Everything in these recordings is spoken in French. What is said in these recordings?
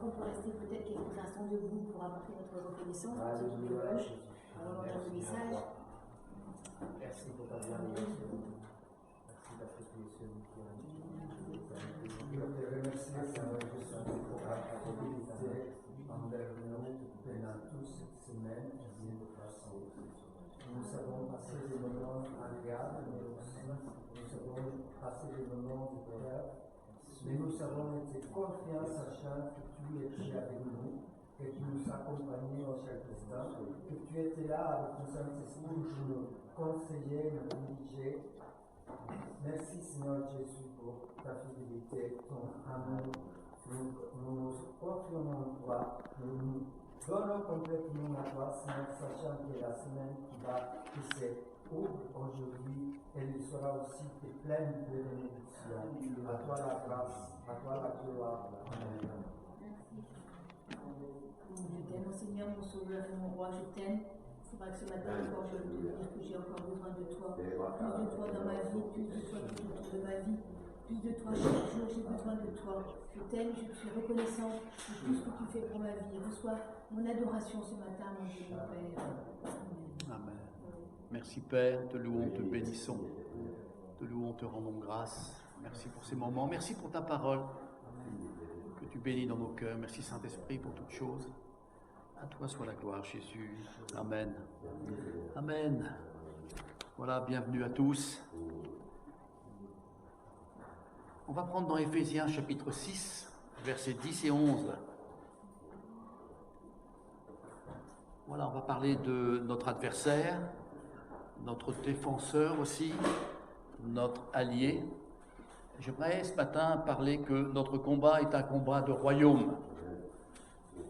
qu'on peut rester peut-être quelques instants debout pour apporter notre reconnaissance pour ce qui éloge avant d'entendre le message. Merci pour ta bienveillance. Merci parce que tu es celui qui a Je te remercie, Seigneur Jésus, pour ta fidélité envers nous pendant toute cette semaine et cette façon. Nous avons passé des moments agréables, mais aussi nous avons passé des moments de douleur. Mais nous avons été confiants, sachant que tu étais avec nous, que tu nous accompagnais en chaque instant, que tu étais là avec ton Saint-Esprit pour nous conseiller, nous diriger. Merci Seigneur Jésus pour ta fidélité, ton amour. Nous nous confions en toi, nous nous donnons complètement à toi, Seigneur, sachant que la semaine qui s'ouvre aujourd'hui, elle sera aussi pleine de bénédictions. À toi la grâce, à toi la gloire. Amen. Je t'aime, Seigneur, mon Sauveur et mon Roi, je t'aime. C'est vrai que ce matin encore, je veux te dire que j'ai encore besoin de toi. Plus de toi dans ma vie, plus de toi tout autour de ma vie. Plus de toi chaque jour, j'ai besoin de toi. Je t'aime, je suis reconnaissant de tout ce que tu fais pour ma vie. Reçois mon adoration ce matin, mon Dieu, mon Père. Amen. Amen. Merci Père, te louons, te bénissons. Te louons, te rendons grâce. Merci pour ces moments. Merci pour ta parole que tu bénis dans nos cœurs. Merci Saint-Esprit pour toutes choses. À toi soit la gloire, Jésus. Amen. Amen. Voilà, bienvenue à tous. On va prendre dans Éphésiens chapitre 6, versets 10 et 11. Voilà, on va parler de notre adversaire, notre défenseur aussi, notre allié. J'aimerais ce matin parler que notre combat est un combat de royaume.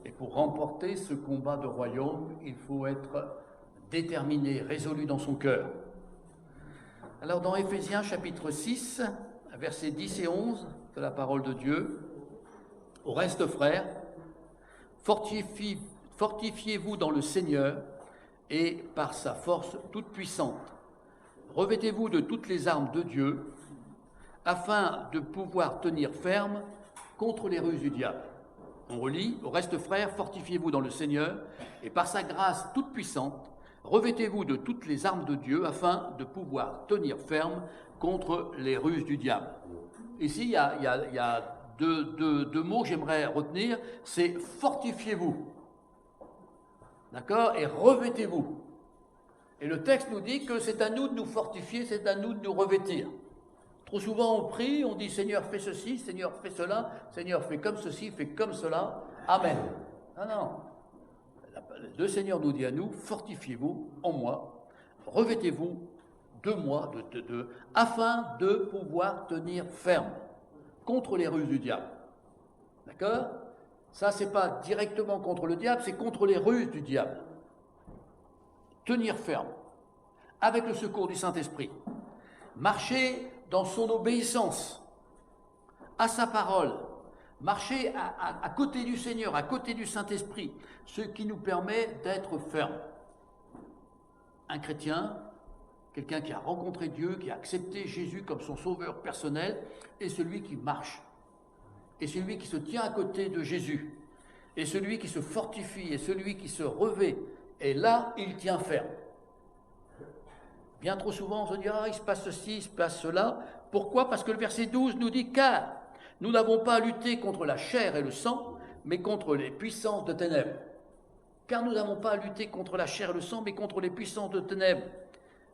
Et pour remporter ce combat de royaume, il faut être déterminé, résolu dans son cœur. Alors dans Éphésiens chapitre 6, versets 10 et 11 de la parole de Dieu, « Au reste, frères, fortifiez-vous dans le Seigneur et par sa force toute puissante. Revêtez-vous de toutes les armes de Dieu, afin de pouvoir tenir ferme contre les ruses du diable. » On relit, « Au reste, frères, fortifiez-vous dans le Seigneur, et par sa grâce toute puissante, revêtez-vous de toutes les armes de Dieu, afin de pouvoir tenir ferme contre les ruses du diable. » Ici, il y a deux mots que j'aimerais retenir, c'est « fortifiez-vous ». D'accord ? Et « revêtez-vous ». Et le texte nous dit que c'est à nous de nous fortifier, c'est à nous de nous revêtir. Trop souvent on prie, on dit « Seigneur, fais ceci, Seigneur, fais cela, Seigneur, fais comme ceci, fais comme cela. Amen. » Non. Le Seigneur nous dit à nous « Fortifiez-vous en moi, revêtez-vous de moi, afin de pouvoir tenir ferme contre les ruses du diable. » D'accord ? Ça, c'est pas directement contre le diable, c'est contre les ruses du diable. Tenir ferme, avec le secours du Saint-Esprit. Marcher dans son obéissance à sa parole, marcher à côté du Seigneur, à côté du Saint-Esprit, ce qui nous permet d'être fermes. Un chrétien, quelqu'un qui a rencontré Dieu, qui a accepté Jésus comme son sauveur personnel, est celui qui marche, est celui qui se tient à côté de Jésus, est celui qui se fortifie, est celui qui se revêt, et là, il tient ferme. Bien trop souvent, on se dit « Ah, il se passe ceci, il se passe cela ». Pourquoi ? Parce que le verset 12 nous dit « Car nous n'avons pas à lutter contre la chair et le sang, mais contre les puissances de ténèbres. » Car nous n'avons pas à lutter contre la chair et le sang, mais contre les puissances de ténèbres,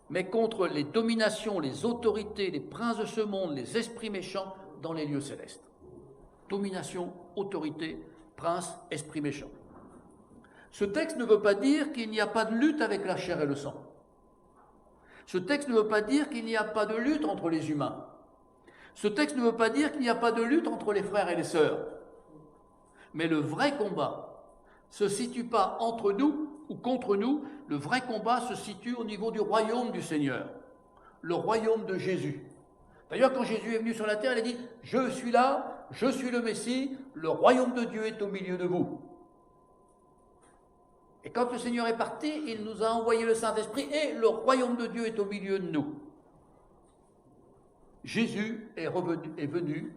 mais contre les dominations, les autorités, les princes de ce monde, les esprits méchants dans les lieux célestes. Domination, autorité, prince, esprit méchant. Ce texte ne veut pas dire qu'il n'y a pas de lutte avec la chair et le sang. Ce texte ne veut pas dire qu'il n'y a pas de lutte entre les humains. Ce texte ne veut pas dire qu'il n'y a pas de lutte entre les frères et les sœurs. Mais le vrai combat ne se situe pas entre nous ou contre nous. Le vrai combat se situe au niveau du royaume du Seigneur, le royaume de Jésus. D'ailleurs, quand Jésus est venu sur la terre, il a dit « Je suis là, je suis le Messie, le royaume de Dieu est au milieu de vous. » Et quand le Seigneur est parti, il nous a envoyé le Saint-Esprit et le royaume de Dieu est au milieu de nous. Jésus est venu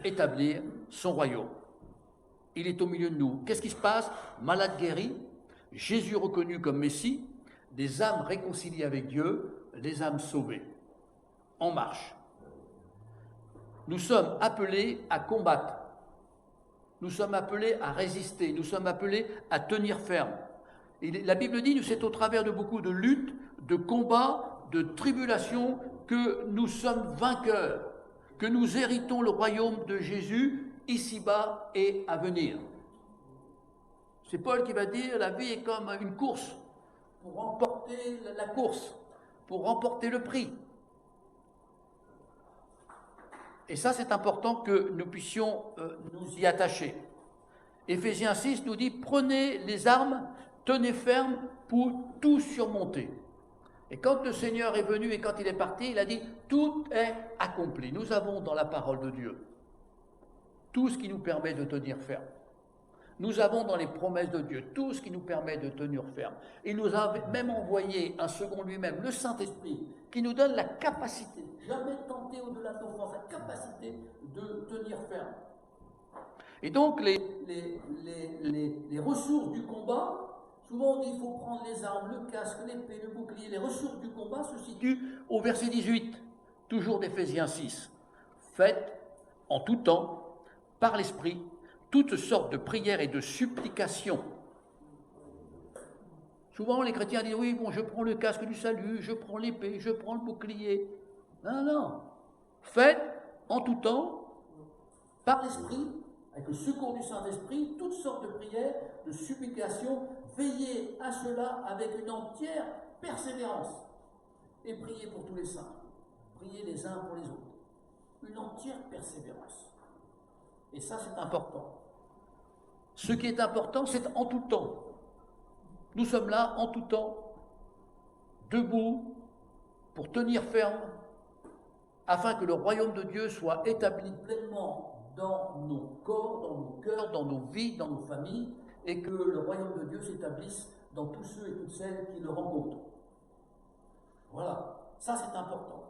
établir son royaume. il est au milieu de nous. Qu'est-ce qui se passe? Malade guéri, Jésus reconnu comme Messie, des âmes réconciliées avec Dieu, des âmes sauvées. En marche. Nous sommes appelés à combattre. Nous sommes appelés à résister. Nous sommes appelés à tenir ferme. Et la Bible dit que c'est au travers de beaucoup de luttes, de combats, de tribulations que nous sommes vainqueurs, que nous héritons le royaume de Jésus ici-bas et à venir. C'est Paul qui va dire, la vie est comme une course, pour remporter la course, pour remporter le prix. Et ça, c'est important que nous puissions nous y attacher. Éphésiens 6 nous dit, prenez les armes, tenez ferme pour tout surmonter. Et quand le Seigneur est venu et quand il est parti, il a dit, tout est accompli. Nous avons dans la parole de Dieu tout ce qui nous permet de tenir ferme. Nous avons dans les promesses de Dieu tout ce qui nous permet de tenir ferme. Il nous a même envoyé un second lui-même, le Saint-Esprit, qui nous donne la capacité, jamais tenté au-delà de nos forces, la capacité de tenir ferme. Et donc les ressources du combat, souvent on dit qu'il faut prendre les armes, le casque, l'épée, le bouclier. Les ressources du combat se situent au verset 18, toujours d'Éphésiens 6. Faites en tout temps, par l'Esprit, toutes sortes de prières et de supplications. Souvent, les chrétiens disent, oui, bon, je prends le casque du salut, je prends l'épée, je prends le bouclier. Non, non. Faites en tout temps, par l'Esprit, avec le secours du Saint-Esprit, toutes sortes de prières, de supplications. Veillez à cela avec une entière persévérance. Et priez pour tous les saints. Priez les uns pour les autres. Une entière persévérance. Et ça, c'est important. Ce qui est important, c'est en tout temps. Nous sommes là en tout temps, debout, pour tenir ferme, afin que le royaume de Dieu soit établi pleinement dans nos corps, dans nos cœurs, dans nos vies, dans nos familles, et que le royaume de Dieu s'établisse dans tous ceux et toutes celles qui le rencontrent. Voilà, ça c'est important.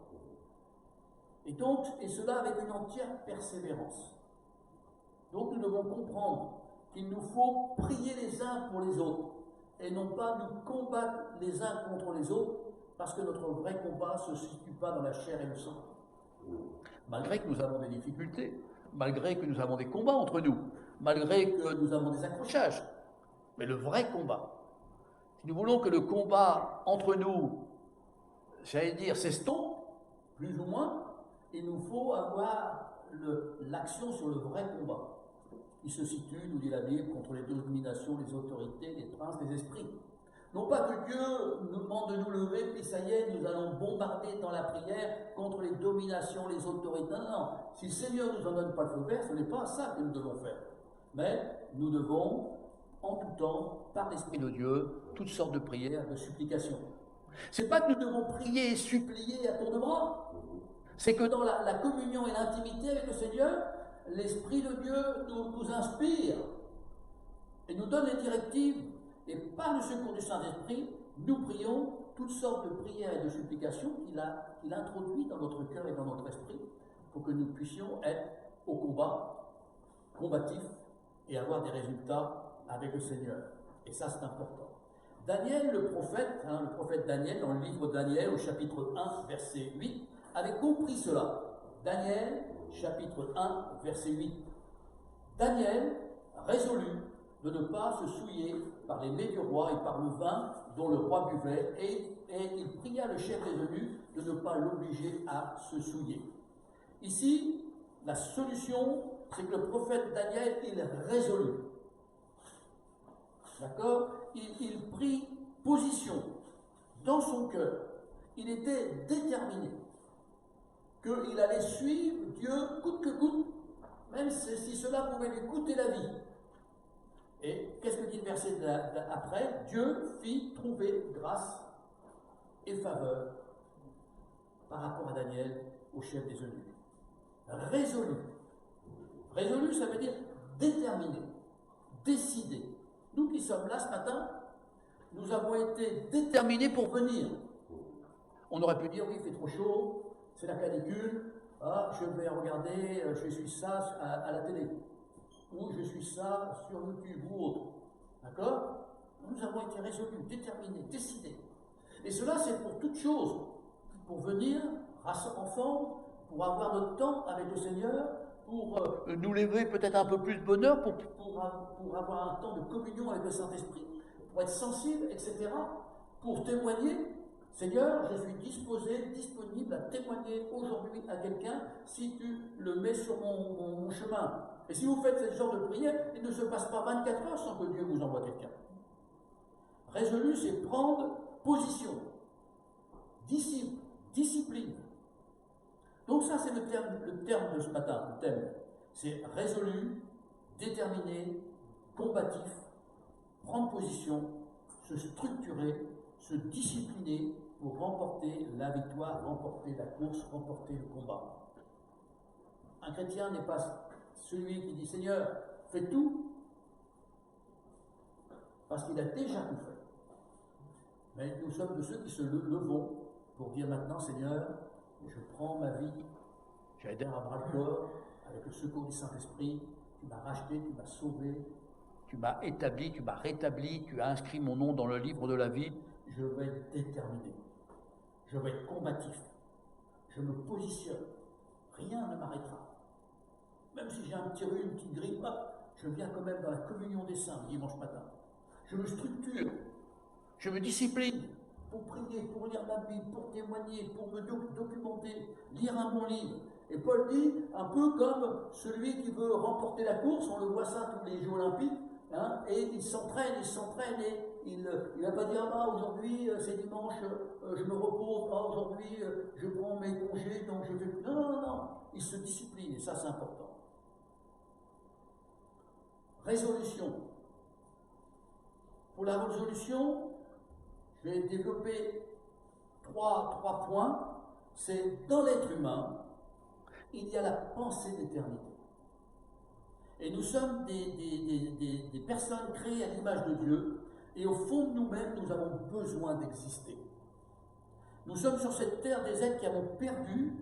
Et donc, et cela avec une entière persévérance. Donc nous devons comprendre qu'il nous faut prier les uns pour les autres et non pas nous combattre les uns contre les autres parce que notre vrai combat ne se situe pas dans la chair et le sang. Malgré que nous avons des difficultés, malgré que nous avons des combats entre nous, malgré que nous avons des accrochages, mais le vrai combat, si nous voulons que le combat entre nous, j'allais dire, s'estompe, plus ou moins, il nous faut avoir l'action sur le vrai combat. Il se situe, nous dit la Bible, contre les dominations, les autorités, les princes, les esprits. Non pas que Dieu nous demande de nous lever, puis ça y est, nous allons bombarder dans la prière contre les dominations, les autorités. Non, non. Si le Seigneur ne nous en donne pas le feu vert, ce n'est pas ça que nous devons faire. Mais nous devons, en tout temps, par l'Esprit de Dieu, toutes sortes de prières, de supplications. C'est pas que nous devons prier et supplier à tour de bras. C'est que dans la communion et l'intimité avec le Seigneur, l'Esprit de Dieu nous inspire et nous donne les directives. Et par le secours du Saint-Esprit, nous prions toutes sortes de prières et de supplications qu'il introduit dans notre cœur et dans notre esprit pour que nous puissions être au combat, combatifs et avoir des résultats avec le Seigneur. Et ça, c'est important. Daniel, le prophète Daniel, dans le livre de Daniel, au chapitre 1, verset 8, avait compris cela. Daniel, chapitre 1, verset 8. Daniel résolut de ne pas se souiller par les mets du roi et par le vin dont le roi buvait, et il pria le chef des eunuques de ne pas l'obliger à se souiller. Ici, la solution, c'est que le prophète Daniel, il résolut. D'accord ? Il prit position dans son cœur. Il était déterminé qu'il allait suivre Dieu coûte que coûte, même si cela pouvait lui coûter la vie. Et qu'est-ce que dit le verset après ? Dieu fit trouver grâce et faveur par rapport à Daniel, au chef des eunuques. Résolu. Résolu, ça veut dire déterminé, décidé. Nous qui sommes là ce matin, nous avons été déterminés pour venir. On aurait pu dire, oui, il fait trop chaud, c'est la canicule, je vais regarder, je suis ça à la télé. ou je suis ça sur YouTube ou autre. D'accord? Nous avons été résolus, déterminés, décidés. Et cela, c'est pour toute chose. Pour venir ensemble, pour avoir notre temps avec le Seigneur, pour nous lever peut-être un peu plus de bonheur, pour avoir un temps de communion avec le Saint-Esprit, pour être sensible, etc. Pour témoigner. Seigneur, je suis disponible à témoigner aujourd'hui à quelqu'un si tu le mets sur mon chemin. Et si vous faites ce genre de prière, il ne se passe pas 24 heures sans que Dieu vous envoie quelqu'un. Résolu, c'est prendre position, discipline. Donc ça, c'est le terme de ce matin, le thème. C'est résolu, déterminé, combatif, prendre position, se structurer, se discipliner pour remporter la victoire, remporter la course, remporter le combat. Un chrétien n'est pas celui qui dit « Seigneur, fais tout », parce qu'il a déjà tout fait. Mais nous sommes de ceux qui se levons pour dire maintenant « Seigneur, je prends ma vie, j'allais dire à bras-le-corps, avec le secours du Saint-Esprit, tu m'as racheté, tu m'as sauvé, tu m'as établi, tu m'as rétabli, tu as inscrit mon nom dans le livre de la vie. Je vais être déterminé, je vais être combatif, je me positionne, rien ne m'arrêtera. Même si j'ai un petit rhume, une petite grippe, je viens quand même dans la communion des saints dimanche matin. Je me structure, je me discipline pour prier, pour lire la Bible, pour témoigner, pour me documenter, lire un bon livre. Et Paul dit, un peu comme celui qui veut remporter la course, on le voit ça tous les Jeux Olympiques, hein, et il s'entraîne, et il ne va pas dire, aujourd'hui c'est dimanche, je me repose, aujourd'hui je prends mes congés, donc je vais... Non, il se discipline, et ça c'est important. Résolution. Pour la résolution, je vais développer trois points. C'est dans l'être humain, il y a la pensée d'éternité. Et nous sommes des personnes créées à l'image de Dieu, et au fond de nous-mêmes, nous avons besoin d'exister. Nous sommes sur cette terre des êtres qui avons perdu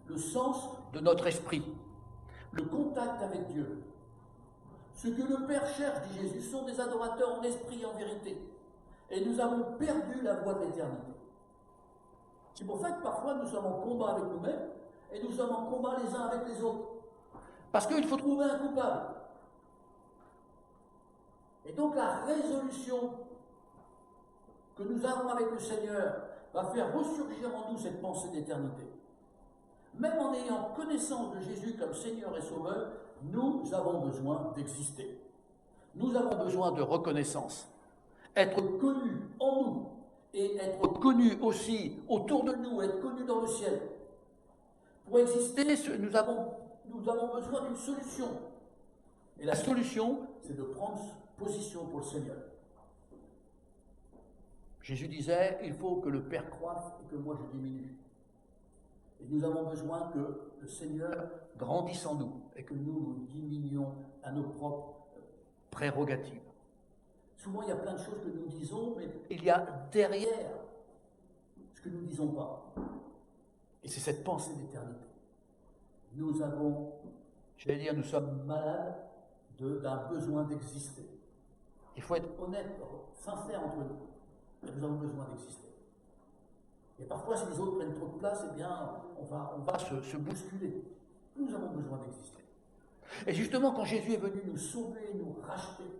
le sens de notre esprit, le contact avec Dieu. Ce que le Père cherche, dit Jésus, sont des adorateurs en esprit et en vérité. Et nous avons perdu la voie de l'éternité. C'est pour ça que parfois nous sommes en combat avec nous-mêmes et nous sommes en combat les uns avec les autres. Parce qu'il faut trouver un coupable. Et donc la résolution que nous avons avec le Seigneur va faire ressurgir en nous cette pensée d'éternité. Même en ayant connaissance de Jésus comme Seigneur et Sauveur, nous avons besoin d'exister. Nous avons besoin de reconnaissance. Être connus en nous et être connus aussi autour de nous, être connus dans le ciel. Pour exister, nous avons besoin d'une solution. Et la solution, c'est de prendre position pour le Seigneur. Jésus disait, il faut que le Père croisse et que moi je diminue. Et nous avons besoin que le Seigneur grandisse en nous et que nous diminuions à nos propres prérogatives. Souvent, il y a plein de choses que nous disons, mais il y a derrière ce que nous ne disons pas. Et c'est cette pensée d'éternité. Nous sommes malades d'un besoin d'exister. Il faut être honnête, sincère entre nous. Et nous avons besoin d'exister. Et parfois, si les autres prennent trop de place, eh bien, on va se bousculer. Nous avons besoin d'exister. Et justement, quand Jésus est venu nous sauver, nous racheter,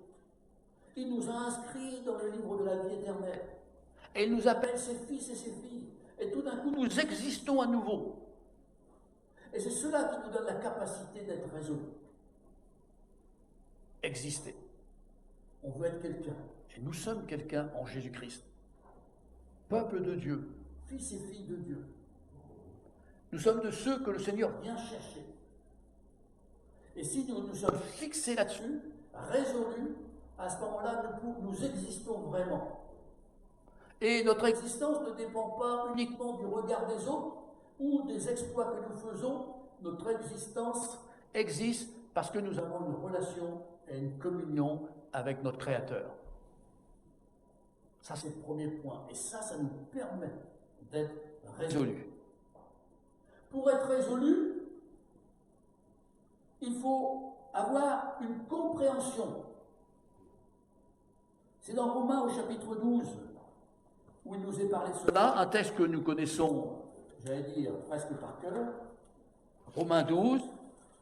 il nous a inscrits dans le livre de la vie éternelle. Et il nous appelle ses fils et ses filles. Et tout d'un coup, nous existons à nouveau. Et c'est cela qui nous donne la capacité d'être résolus. Exister. On veut être quelqu'un. Et nous sommes quelqu'un en Jésus-Christ. Peuple de Dieu. Fils et filles de Dieu. Nous sommes de ceux que le Seigneur vient chercher. Et si nous sommes fixés là-dessus, résolus, à ce moment-là, nous existons vraiment. Et notre existence ne dépend pas uniquement du regard des autres ou des exploits que nous faisons. Notre existence existe parce que nous avons une relation et une communion avec notre Créateur. Ça, c'est le premier point. Et ça nous permet d'être résolus. Pour être résolu, il faut avoir une compréhension. C'est dans Romains au chapitre 12 où il nous est parlé de cela, un texte que nous connaissons, j'allais dire, presque par cœur. Romains 12,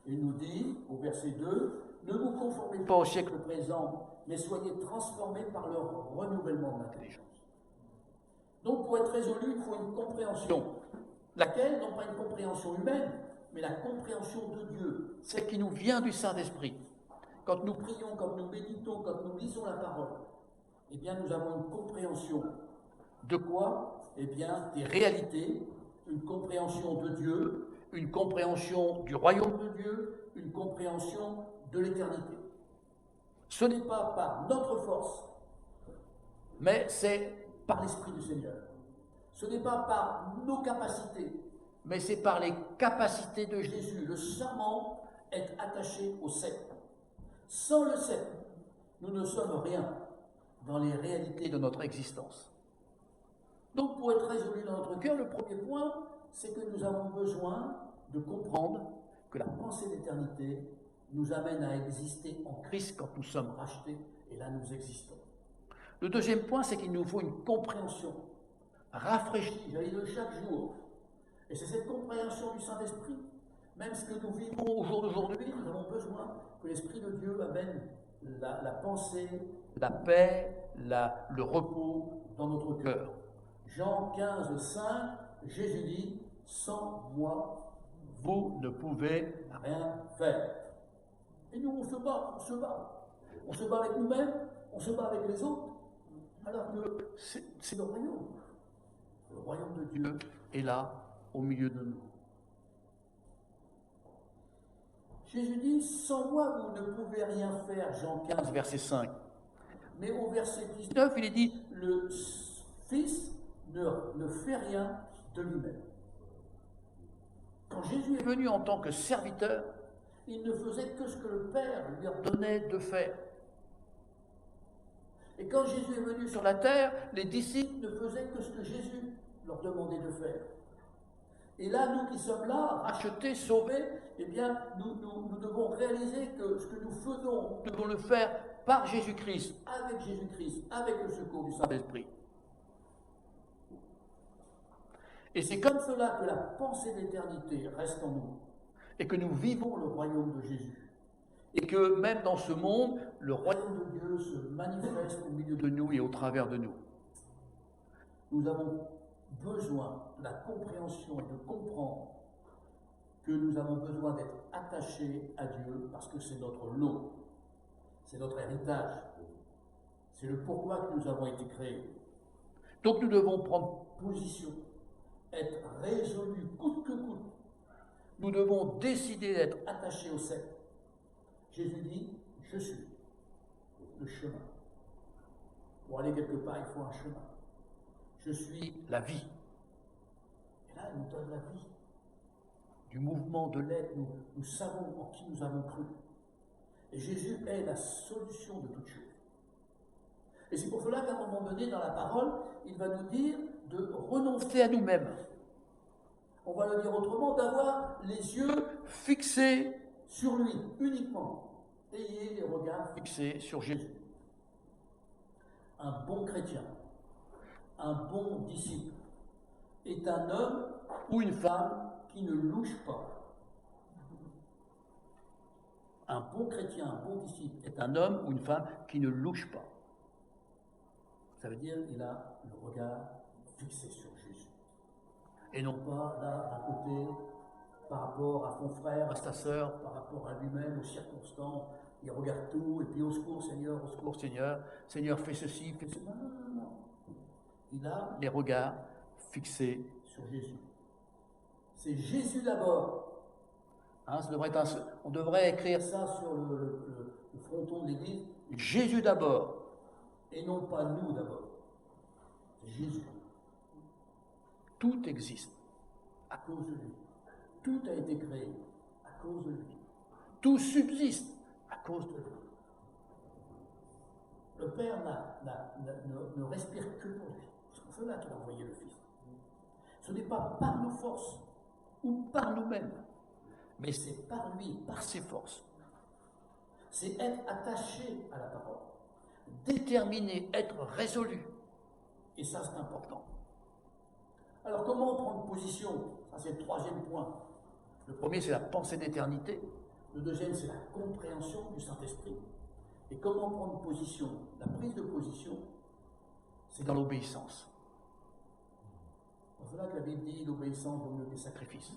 il nous dit, au verset 2, « Ne vous conformez pas au siècle présent, mais soyez transformés par le renouvellement de l'intelligence. » Donc, pour être résolu, il faut une compréhension. Laquelle, non pas une compréhension humaine, mais la compréhension de Dieu, celle qui nous vient du Saint-Esprit. Quand nous prions, quand nous méditons, quand nous lisons la parole, eh bien, nous avons une compréhension. De quoi? Eh bien, des réalités, une compréhension de Dieu, une compréhension du royaume de Dieu, une compréhension de l'éternité. Ce n'est pas par notre force, mais c'est par l'Esprit du Seigneur. Ce n'est pas par nos capacités, mais c'est par les capacités de Jésus. Le serment est attaché au sceptre. Sans le sceptre, nous ne sommes rien dans les réalités de notre existence. Donc, pour être résolu dans notre cœur, le premier point, c'est que nous avons besoin de comprendre que la pensée d'éternité nous amène à exister en Christ quand nous sommes rachetés, et là nous existons. Le deuxième point, c'est qu'il nous faut une compréhension rafraîchie, j'allais dire chaque jour. Et c'est cette compréhension du Saint-Esprit. Même ce que nous vivons au jour d'aujourd'hui, nous avons besoin que l'Esprit de Dieu amène la pensée, la paix, le repos dans notre cœur. Jean 15, 5, Jésus dit, « Sans moi, vous ne pouvez rien faire. » Et nous, on se bat. On se bat avec nous-mêmes, on se bat avec les autres. Alors que c'est le royaume. Le royaume de Dieu est là, au milieu de nous. Jésus dit, « Sans moi, vous ne pouvez rien faire. » Jean 15, verset 5. Mais au verset 19, il est dit, « Le Fils ne fait rien de lui-même. » Quand Jésus est venu en tant que serviteur, il ne faisait que ce que le Père lui ordonnait de faire. Et quand Jésus est venu sur la terre, les disciples ne faisaient que ce que Jésus leur demandait de faire. Et là, nous qui sommes là, rachetés, sauvés, eh bien, nous devons réaliser que ce que nous faisons, nous devons le faire par Jésus-Christ, avec le secours du Saint-Esprit. Et c'est comme cela que la pensée d'éternité reste en nous, et que nous vivons le royaume de Jésus. Et que même dans ce monde, le royaume de Dieu se manifeste au milieu de nous et au travers de nous. Nous avons besoin de la compréhension et de comprendre que nous avons besoin d'être attachés à Dieu parce que c'est notre lot, c'est notre héritage, c'est le pourquoi que nous avons été créés. Donc nous devons prendre position, être résolus coûte que coûte. Nous devons décider d'être attachés au sceptre. Jésus dit, je suis le chemin. Pour aller quelque part, il faut un chemin. Je suis la vie. Et là, il nous donne la vie. Du mouvement de l'être, nous savons en qui nous avons cru. Et Jésus est la solution de toutes choses. Et c'est pour cela qu'à un moment donné, dans la parole, il va nous dire de renoncer à nous-mêmes. On va le dire autrement, d'avoir les yeux fixés sur lui, uniquement. Ayez les regards fixés sur Jésus. Un bon chrétien, un bon disciple, est un homme ou une femme qui ne louche pas. Un bon chrétien, un bon disciple, est un homme ou une femme qui ne louche pas. Ça veut dire qu'il a le regard fixé sur Jésus. Et non pas là, d'un côté, par rapport à son frère, à sa sœur, par rapport à lui-même, aux circonstances. Il regarde tout, et puis au secours Seigneur, Seigneur fais ceci, fais cela. Non. Il a les regards fixés sur Jésus. C'est Jésus d'abord. Hein, on devrait écrire ça sur le fronton de l'église. Jésus d'abord, et non pas nous d'abord. C'est Jésus. Tout existe à cause de lui. Tout a été créé à cause de lui. Tout subsiste à cause de lui. Le Père ne respire que pour lui. C'est pour cela qu'il a envoyé le Fils. Ce n'est pas par nos forces ou par nous-mêmes, mais c'est par lui, par ses forces. c'est être attaché à la parole, déterminé, être résolu. Et ça, c'est important. Alors, comment prendre position? Ça, c'est le troisième point. Le premier, c'est la pensée d'éternité. Le deuxième, c'est la compréhension du Saint-Esprit. Et comment prendre position? La prise de position, c'est dans l'obéissance. C'est là que la Bible dit l'obéissance vaut mieux que les sacrifices.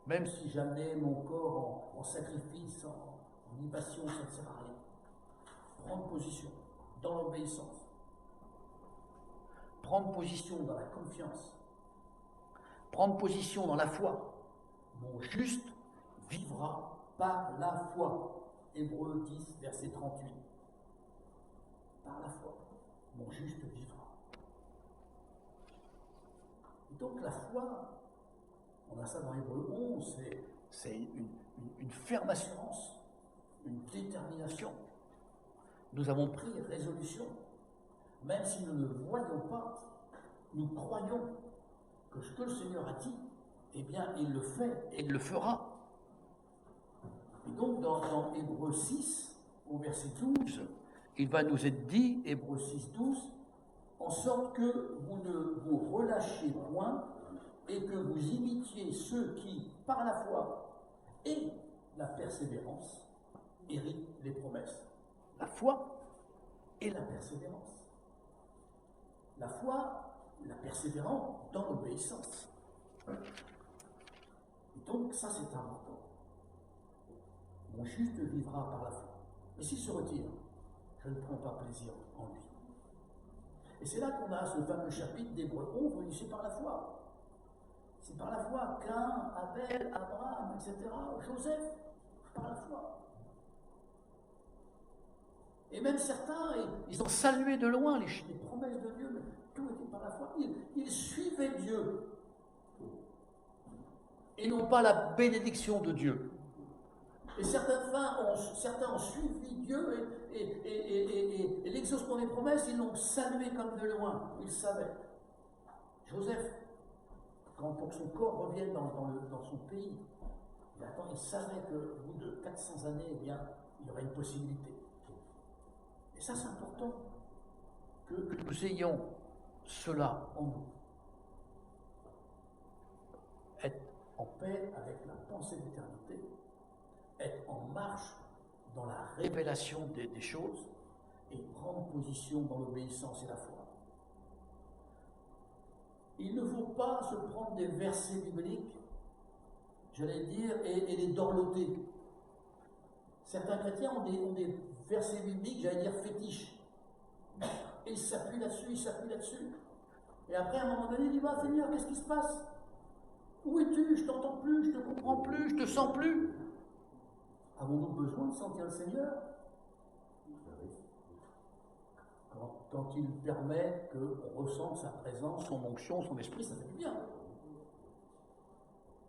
Même si jamais mon corps en sacrifice, en libation, ça ne sert à rien. Prendre position dans l'obéissance. Prendre position dans la confiance. Prendre position dans la foi. Mon juste vivra par la foi. Hébreux 10, verset 38. Par la foi, mon juste vivra. Et donc la foi, on a ça dans Hébreux 11, c'est une ferme assurance, une détermination. Nous avons pris résolution, même si nous ne voyons pas, nous croyons que ce que le Seigneur a dit, eh bien, il le fait et il le fera. Et donc, dans Hébreux 6, au verset 12, il va nous être dit, Hébreux 6, 12, en sorte que vous ne vous relâchiez point et que vous imitiez ceux qui, par la foi et la persévérance, héritent les promesses. La foi et la persévérance. La foi, la persévérance dans l'obéissance. Et donc, ça, c'est important. Mon juste vivra par la foi. Mais s'il se retire, je ne prends pas plaisir en lui. Et c'est là qu'on a ce fameux chapitre d'Hébreux 11 où il dit c'est par la foi. C'est par la foi Cain, Abel, Abraham, etc. Joseph, par la foi. Et même certains, ils ont salué de loin les promesses de Dieu, mais tout était par la foi. Ils suivaient Dieu. Et non pas la bénédiction de Dieu. Et certains ont suivi Dieu et l'exaucement des promesses, ils l'ont salué comme de loin. Ils savaient. Joseph, pour que son corps revienne dans son pays, il savait qu'au bout de 400 années, eh bien, il y aurait une possibilité. Et ça, c'est important que nous ayons cela en nous. Être en paix avec la pensée d'éternité, être en marche dans la révélation des choses et prendre position dans l'obéissance et la foi. Il ne faut pas se prendre des versets bibliques, j'allais dire, et les dorloter. Certains chrétiens ont des versets bibliques, j'allais dire, fétiches. Et ils s'appuient là-dessus. Et après, à un moment donné, il dit, bah, Seigneur, qu'est-ce qui se passe? Où es-tu? Je t'entends plus, je te comprends plus, je te sens plus. Avons-nous besoin de sentir le Seigneur? Quand il permet qu'on ressente sa présence, son onction, son esprit, ça fait du bien.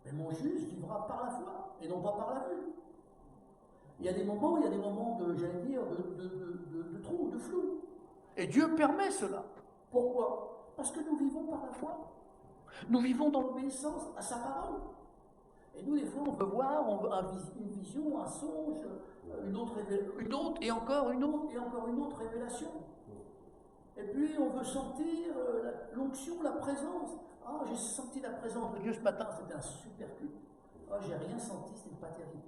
Mais mon juste vivra par la foi et non pas par la vue. Il y a des moments de, j'allais dire, de trou, de flou. Et Dieu permet cela. Pourquoi? Parce que nous vivons par la foi. Nous vivons dans l'obéissance à sa parole. Et nous, des fois, on peut voir une vision, un songe, une autre et encore une autre révélation. Et puis, on veut sentir l'onction, la présence. Ah, j'ai senti la présence de Dieu ce matin, c'était un super culte. Ah, j'ai rien senti, c'était pas terrible.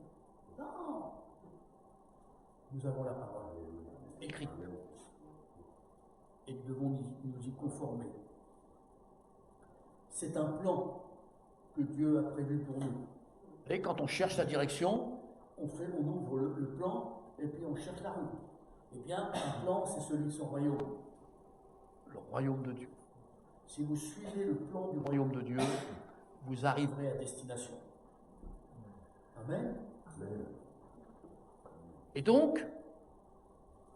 Non. Nous avons la parole écrite. Et nous devons nous y conformer. C'est un plan que Dieu a prévu pour nous. Et quand on cherche la direction, on ouvre le plan et puis on cherche la route. Eh bien, un plan, c'est celui de son royaume. Le royaume de Dieu. Si vous suivez le plan du royaume de Dieu, vous arriverez à destination. Amen. Amen. Et donc,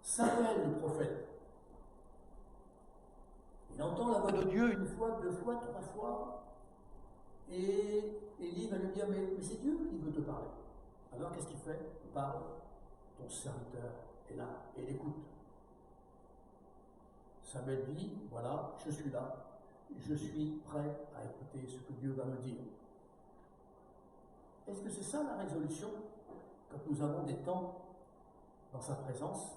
Samuel, le prophète, il entend la voix de Dieu une fois, deux fois, trois fois, et Élie va lui dire, mais c'est Dieu qui veut te parler. Alors qu'est-ce qu'il fait? Il parle, ton serviteur est là, et il écoute. Samuel dit, voilà, je suis là, je suis prêt à écouter ce que Dieu va me dire. Est-ce que c'est ça la résolution? quand nous avons des temps dans sa présence,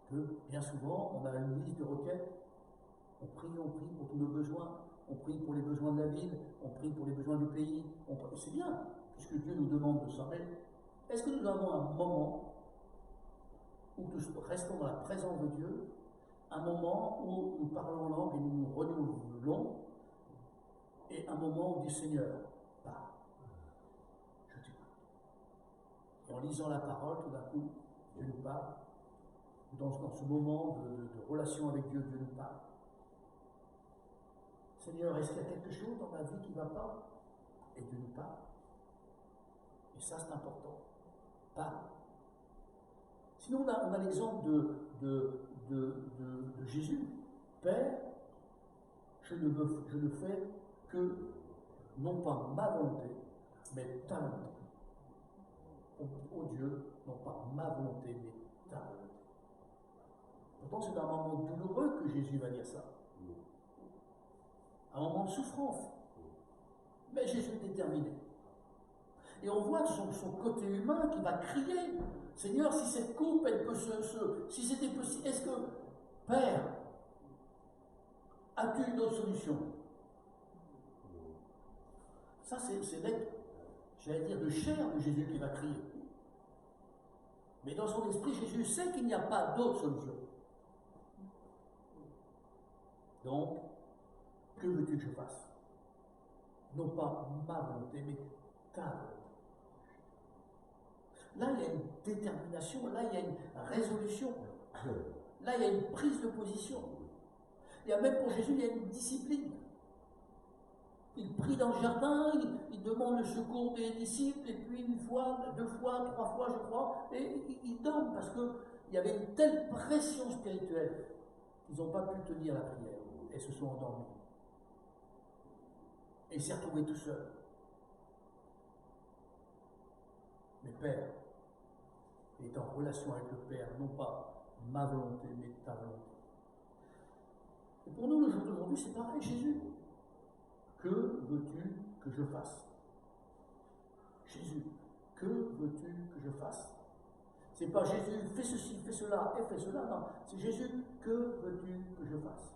que bien souvent on a une liste de requêtes, on prie pour tous nos besoins, on prie pour les besoins de la ville, on prie pour les besoins du pays, c'est bien, puisque Dieu nous demande de ça, mais est-ce que nous avons un moment où nous restons dans la présence de Dieu, un moment où nous parlons en langue et nous nous renouvelons, et un moment où on dit Seigneur, parle, je t'écoute. Et en lisant la parole, tout d'un coup, Dieu nous parle. Dans ce moment de relation avec Dieu, Dieu nous parle. Seigneur, est-ce qu'il y a quelque chose dans ma vie qui ne va pas? Et Dieu nous parle. Et ça, c'est important. Parle. Sinon, on a l'exemple de Jésus. Père, je ne fais que, non pas ma volonté, mais ta volonté. Oh Dieu, non pas ma volonté, mais ta volonté. Pourtant, c'est un moment douloureux que Jésus va dire ça. Un moment de souffrance. Mais Jésus est déterminé. Et on voit son côté humain qui va crier, Seigneur, si cette coupe, elle peut si c'était possible, est-ce que, Père, as-tu une autre solution? Ça, c'est l'être, j'allais dire, de chair de Jésus qui va crier. Mais dans son esprit, Jésus sait qu'il n'y a pas d'autre solution. Donc, que veux-tu que je fasse? Non pas ma volonté, mais ta volonté. Là, il y a une détermination, là, il y a une résolution, là, il y a une prise de position. Il y a même pour Jésus, il y a une discipline. Il prie dans le jardin, il demande le secours des disciples, et puis une fois, 2 fois, 3 fois, je crois, et il dorment parce qu'il y avait une telle pression spirituelle qu'ils n'ont pas pu tenir la prière et se sont endormis. Et il s'est retrouvé tout seul. Mais Père, il est en relation avec le Père, non pas ma volonté, mais ta volonté. Et pour nous, le jour d'aujourd'hui, c'est pareil, Jésus. Que veux-tu que je fasse? Jésus, que veux-tu que je fasse? C'est pas Jésus, fais ceci, fais cela, et fais cela, non. C'est Jésus, que veux-tu que je fasse?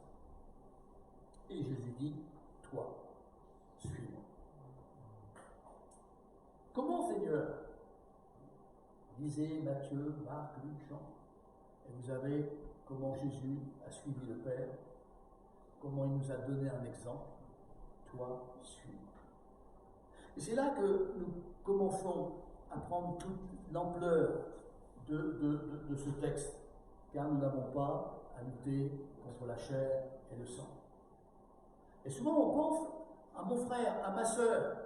Et Jésus dit, toi, suis-moi. Comment, Seigneur? Lisez Matthieu, Marc, Luc, Jean. Et vous avez comment Jésus a suivi le Père, comment il nous a donné un exemple. Toi, suis-moi. Et c'est là que nous commençons à prendre toute l'ampleur de ce texte, car nous n'avons pas à lutter contre la chair et le sang. Et souvent on pense à mon frère, à ma sœur,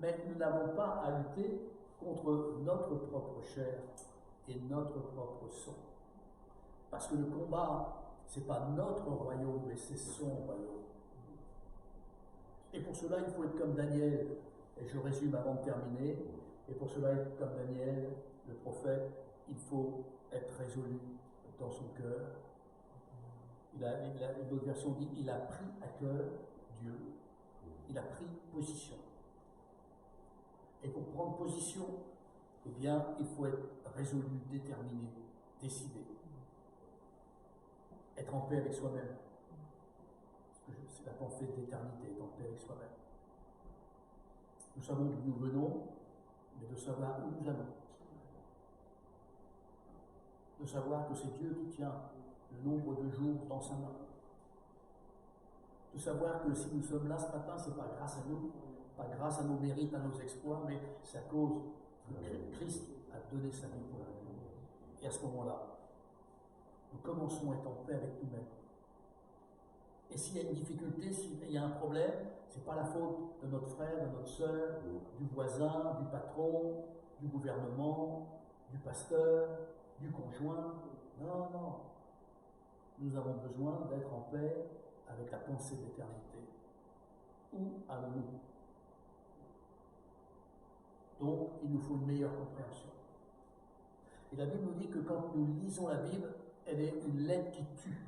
mais nous n'avons pas à lutter contre notre propre chair et notre propre sang. Parce que le combat, ce n'est pas notre royaume, mais c'est son royaume. Et pour cela, il faut être comme Daniel, et je résume avant de terminer, et pour cela, être comme Daniel, le prophète, il faut être résolu dans son cœur. Une autre version dit, il a pris à cœur Dieu, il a pris position. Et pour prendre position, eh bien, il faut être résolu, déterminé, décidé. Être en paix avec soi-même. C'est la pensée d'éternité, être en paix avec soi-même. Nous savons d'où nous venons, mais de savoir où nous allons. De savoir que c'est Dieu qui tient le nombre de jours dans sa main. De savoir que si nous sommes là ce matin, ce n'est pas grâce à nous, pas grâce à nos mérites, à nos exploits, mais c'est à cause que Christ a donné sa vie pour nous. Et à ce moment-là, nous commençons à être en paix avec nous-mêmes. Et s'il y a une difficulté, s'il y a un problème, ce n'est pas la faute de notre frère, de notre sœur, du voisin, du patron, du gouvernement, du pasteur, du conjoint. Non, non. Nous avons besoin d'être en paix avec la pensée d'éternité. Où allons-nous? Donc, il nous faut une meilleure compréhension. Et la Bible nous dit que quand nous lisons la Bible, elle est une lettre qui tue.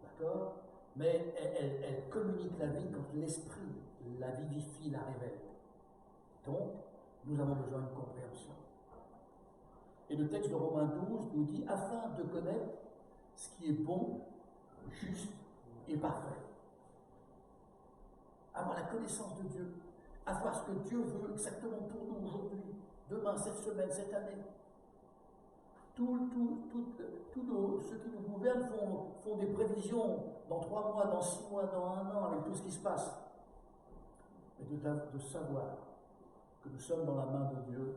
D'accord? Mais elle communique la vie quand l'Esprit la vivifie, la révèle. Donc, nous avons besoin d'une compréhension. Et le texte de Romains 12 nous dit, afin de connaître ce qui est bon, juste et parfait. Avoir la connaissance de Dieu, avoir ce que Dieu veut exactement pour nous aujourd'hui, demain, cette semaine, cette année. Tous ceux qui nous gouvernent font des prévisions dans 3 mois, dans 6 mois, dans 1 an, avec tout ce qui se passe. Mais de savoir que nous sommes dans la main de Dieu,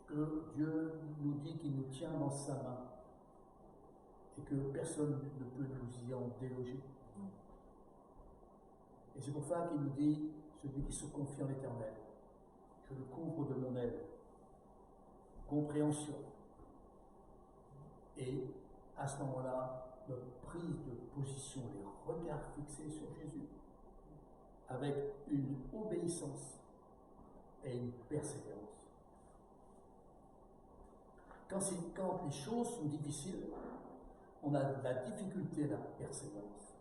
que Dieu nous dit qu'il nous tient dans sa main, et que personne ne peut nous y en déloger. Et c'est pour ça qu'il nous dit, celui qui se confie en l'Éternel, je le couvre de mon aile. Compréhension. Et à ce moment-là, notre prise de position, les regards fixés sur Jésus, avec une obéissance et une persévérance. Quand les choses sont difficiles, on a de la difficulté à la persévérance.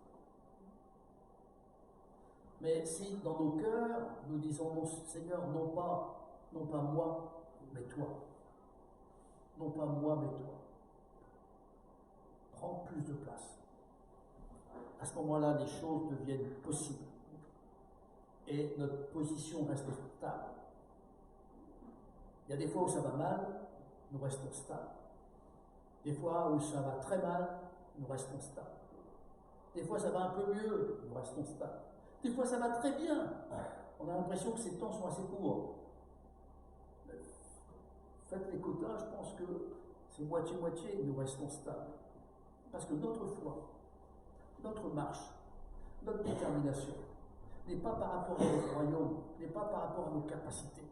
Mais si dans nos cœurs, nous disons, non, Seigneur, non pas moi, mais toi. Non pas moi, mais toi. Prends plus de place. À ce moment-là, les choses deviennent possibles. Et notre position reste stable. Il y a des fois où ça va mal, nous restons stables. Des fois où ça va très mal, nous restons stables. Des fois ça va un peu mieux, nous restons stables. Des fois ça va très bien. On a l'impression que ces temps sont assez courts. Faites les quotas, je pense que c'est moitié-moitié, nous restons stables. Parce que notre foi, notre marche, notre détermination n'est pas par rapport à notre royaume, n'est pas par rapport à nos capacités,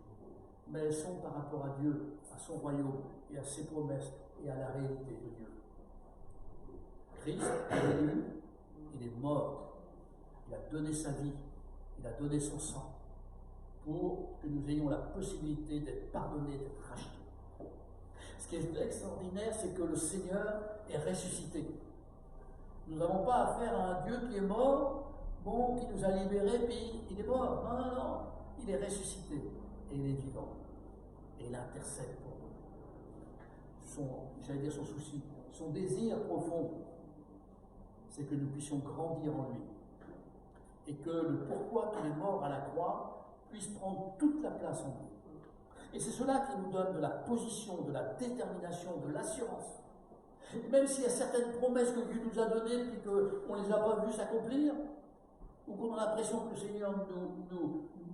mais elles sont par rapport à Dieu, à son royaume et à ses promesses et à la réalité de Dieu. Christ est venu, il est mort, il a donné sa vie, il a donné son sang pour que nous ayons la possibilité d'être pardonnés, d'être rachetés. Ce qui est extraordinaire, c'est que le Seigneur est ressuscité. Nous n'avons pas affaire à un Dieu qui est mort, qui nous a libérés, puis il est mort. Non, il est ressuscité et il est vivant. Et il intercède pour nous. Son souci, son désir profond, c'est que nous puissions grandir en lui. Et que le pourquoi qu'il est mort à la croix puisse prendre toute la place en nous. Et c'est cela qui nous donne de la position, de la détermination, de l'assurance. Même s'il y a certaines promesses que Dieu nous a données et qu'on ne les a pas vues s'accomplir, ou qu'on a l'impression que le Seigneur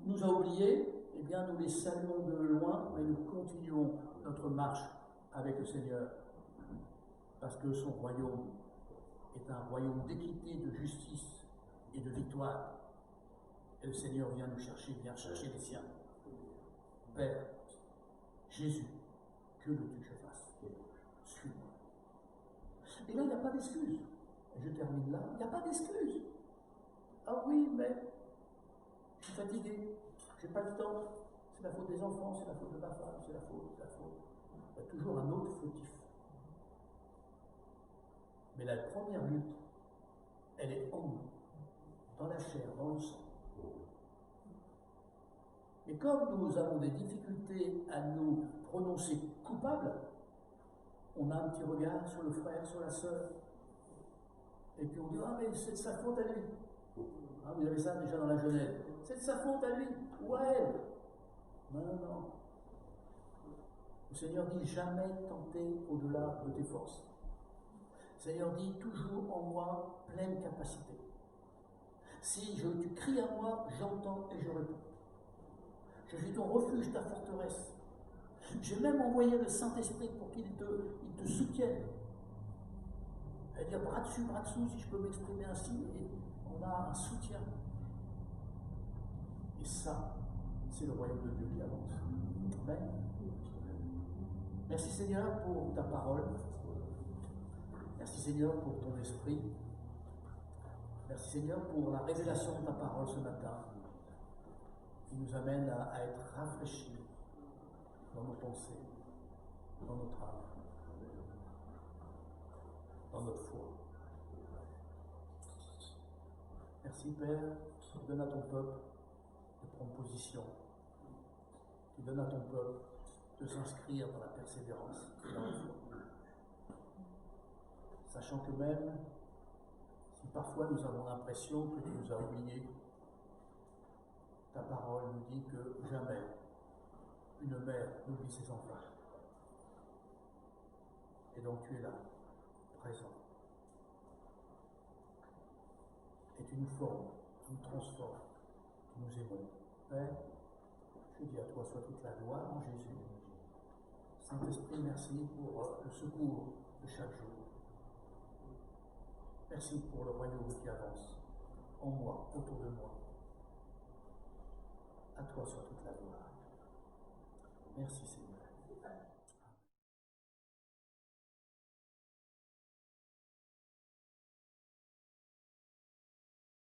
nous a oubliés, eh bien nous les saluons de loin, mais nous continuons notre marche avec le Seigneur. Parce que son royaume est un royaume d'équité, de justice et de victoire. Et le Seigneur vient nous chercher, vient chercher les siens. Père, Jésus, que veux-tu que je fasse? Suis-moi. Et là, il n'y a pas d'excuse. Je termine là, il n'y a pas d'excuse. Ah oui, mais je suis fatigué, je n'ai pas le temps, c'est la faute des enfants, c'est la faute de ma femme, c'est la faute. Il y a toujours un autre fautif. Mais la première lutte, elle est en nous, dans la chair, dans le sang. Et comme nous avons des difficultés à nous prononcer coupables, on a un petit regard sur le frère, sur la sœur, et puis on dit, ah mais c'est de sa faute à lui. Ah, vous avez ça déjà dans la Genève. C'est de sa faute à lui, ou à elle. Non. Le Seigneur dit, jamais tenter au-delà de tes forces. Le Seigneur dit, toujours en moi, pleine capacité. Si tu cries à moi, j'entends et je réponds. Je suis ton refuge, ta forteresse. J'ai même envoyé le Saint-Esprit pour qu'il te soutienne. C'est-à-dire bras dessus, si je peux m'exprimer ainsi, et on a un soutien. Et ça, c'est le royaume de Dieu qui avance. Amen. Merci Seigneur pour ta parole. Merci Seigneur pour ton esprit. Merci Seigneur pour la révélation de ta parole ce matin, qui nous amène à être rafraîchis dans nos pensées, dans notre âme, dans notre foi. Merci Père, donne à ton peuple de prendre position qui donne à ton peuple de s'inscrire dans la persévérance et dans la foi. Sachant que même si parfois nous avons l'impression que tu nous as oubliés, ta parole nous dit que jamais une mère n'oublie ses enfants. Et donc tu es là, présent. Et tu nous formes, tu nous transformes, tu nous aimons. Père, je dis à toi soit toute la gloire en Jésus. Saint-Esprit, merci pour le secours de chaque jour. Merci pour le royaume qui avance en moi, autour de moi. À toi soit toute la gloire. Merci Seigneur.